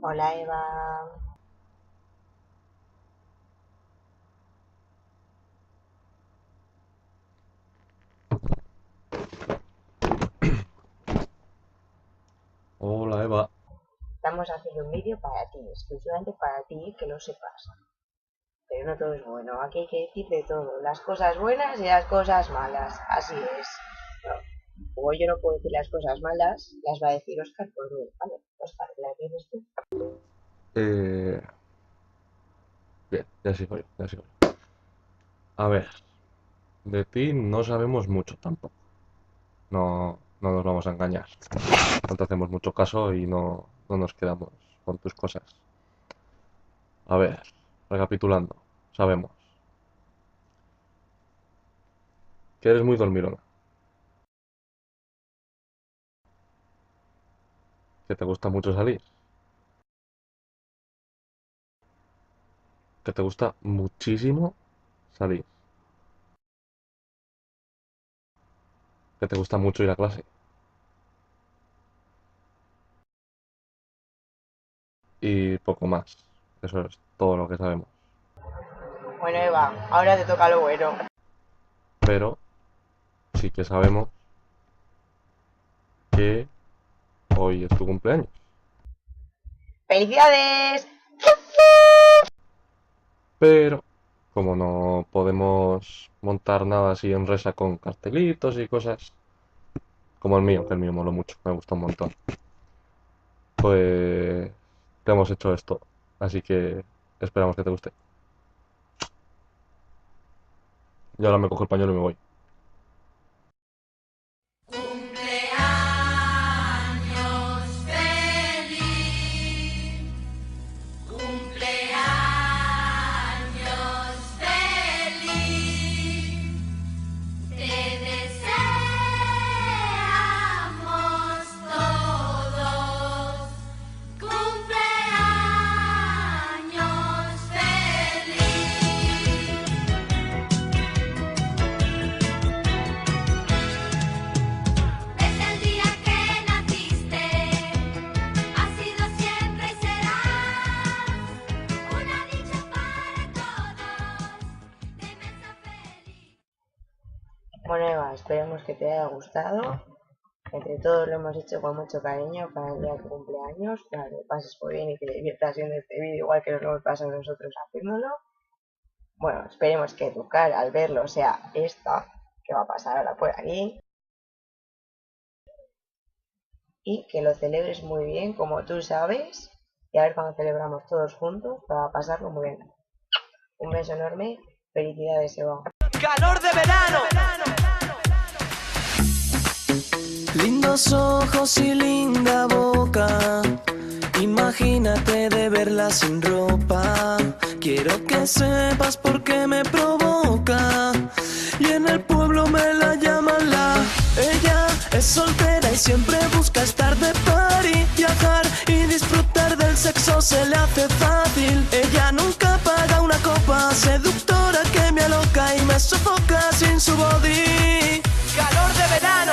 Hola Eva, Hola Eva. estamos haciendo un vídeo para ti, exclusivamente para ti, que lo sepas. Pero no todo es bueno, aquí hay que decir de todo, las cosas buenas y las cosas malas, así es. Bueno, como yo no puedo decir las cosas malas, las va a decir Oscar por mí, ¿vale? Oscar, ¿las dices tú? Eh, Bien, ya sigo yo, ya sigo yo. A ver, de ti no sabemos mucho tampoco. No nos vamos a engañar. No te hacemos mucho caso y no nos quedamos con tus cosas. A ver, recapitulando, sabemos que eres muy dormilona, que te gusta mucho salir, que te gusta muchísimo salir, que te gusta mucho ir a clase y poco más. Eso es todo lo que sabemos. Bueno Eva, ahora te toca lo bueno. Pero sí que sabemos que hoy es tu cumpleaños. ¡Felicidades! Pero como no podemos montar nada así en Resa con cartelitos y cosas, como el mío, que el mío moló mucho, me gustó un montón, pues te hemos hecho esto. Así que esperamos que te guste. Y ahora me cojo el pañuelo y me voy. Cumpleaños feliz, cumpleaños feliz, te deseamos todos, cumpleaños feliz. Es el día que naciste, has sido siempre y serás una dicha para todos, de inmensa feliz. Bueno Eva, esperemos que te haya gustado. Entre todos lo hemos hecho con mucho cariño para el día de tu cumpleaños, para que lo pases muy bien y que te diviertas viendo este vídeo igual que nos lo hemos pasado nosotros haciéndolo. Bueno, esperemos que tu cara al verlo sea esta que va a pasar ahora por aquí y que lo celebres muy bien como tú sabes y a ver cuando celebramos todos juntos para pasarlo muy bien. Un beso enorme, felicidades Eva. Calor de verano. Lindos ojos y linda boca, imagínate de verla sin ropa. Quiero que sepas por qué me provoca. Y en el pueblo me la llaman la. Ella es soltera y siempre busca estar de party, viajar y disfrutar del sexo se le hace fácil. Ella nunca paga una copa, seductora que me aloca y me sofoca sin su body. Calor de verano.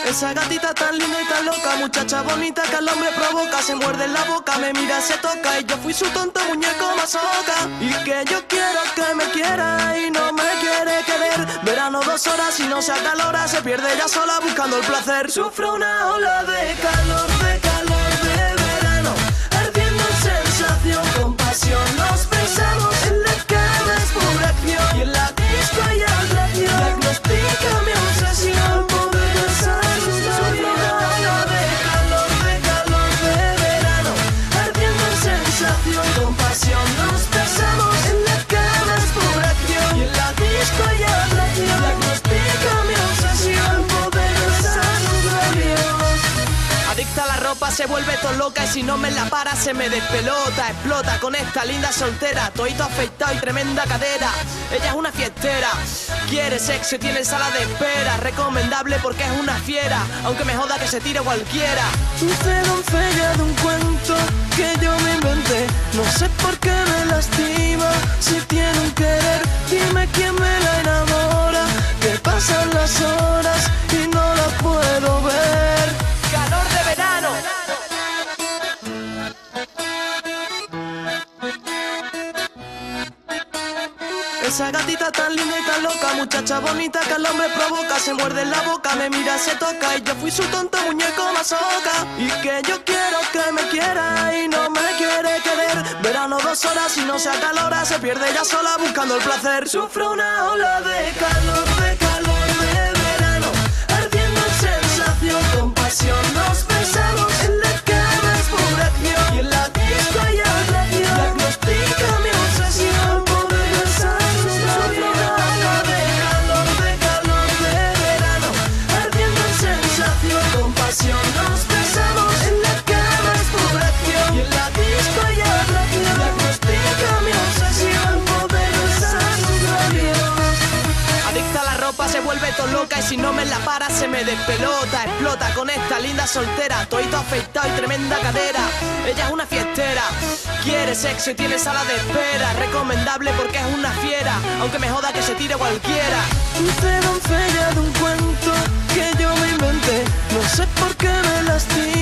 Esa gatita tan linda y tan loca, muchacha bonita que al hombre provoca, se muerde en la boca, me mira, se toca y yo fui su tonto muñeco masoca. Y que yo quiero que me quiera y no me quiere querer. Verano 2 horas y no se acalora, se pierde ella sola buscando el placer. Sufro una ola de calor de verano, ardiendo en sensación, con pasión nos besamos. En la cama es pura acción y en la disco hay atracción. Diagnostica mi obsesión, poder besar sus labios. Sufro una ola de calor de verano, ardiendo en sensación, con pasión nos besamos. En la cama es pura acción y en la disco hay atracción. Diagnostica mi obsesión, poder besar sus labios. Adicta a la ropa, se vuelve todo loca y si no me la para se me despelota. Explota con esta linda soltera, toito afeitado y tremenda cadera. Ella es una fiestera, quiere sexo y tiene sala de espera. Recomendable porque es una fiera, aunque me joda que se tire cualquiera. Dulce doncella de un cuento que yo me inventé, no sé por qué me lastima. Si tiene un querer, dime quién me la enamora. Que pasan las horas muchacha bonita que al hombre provoca, se muerde en la boca, me mira, se toca y yo fui su tonto muñeco masoca. Y que yo quiero que me quiera y no me quiere querer. Verano 2 horas y no se acalora, se pierde ella sola buscando el placer. Sufro una ola de calor de verano, ardiendo en sensación, con pasión nos besamos. En la cama es pura acción y en la disco hay atracción. Diagnostica mi obsesión, poder besar sus labios. Sufro una ola de calor de verano, ardiendo en sensación, con pasión nos besamos. En la cama es pura acción y en la disco hay atracción. Diagnostica mi obsesión, poder besar sus labios. Adicta a la ropa, se vuelve todo loca y si no me la para se me despelota. Explota con esta linda soltera, toito afeitado y tremenda cadera. Ella es una fiestera, quiere sexo y tiene sala de espera. Recomendable porque es una fiera, aunque me joda que se tire cualquiera. Dulce doncella de un cuento que yo me inventé, no sé por qué me lastimé.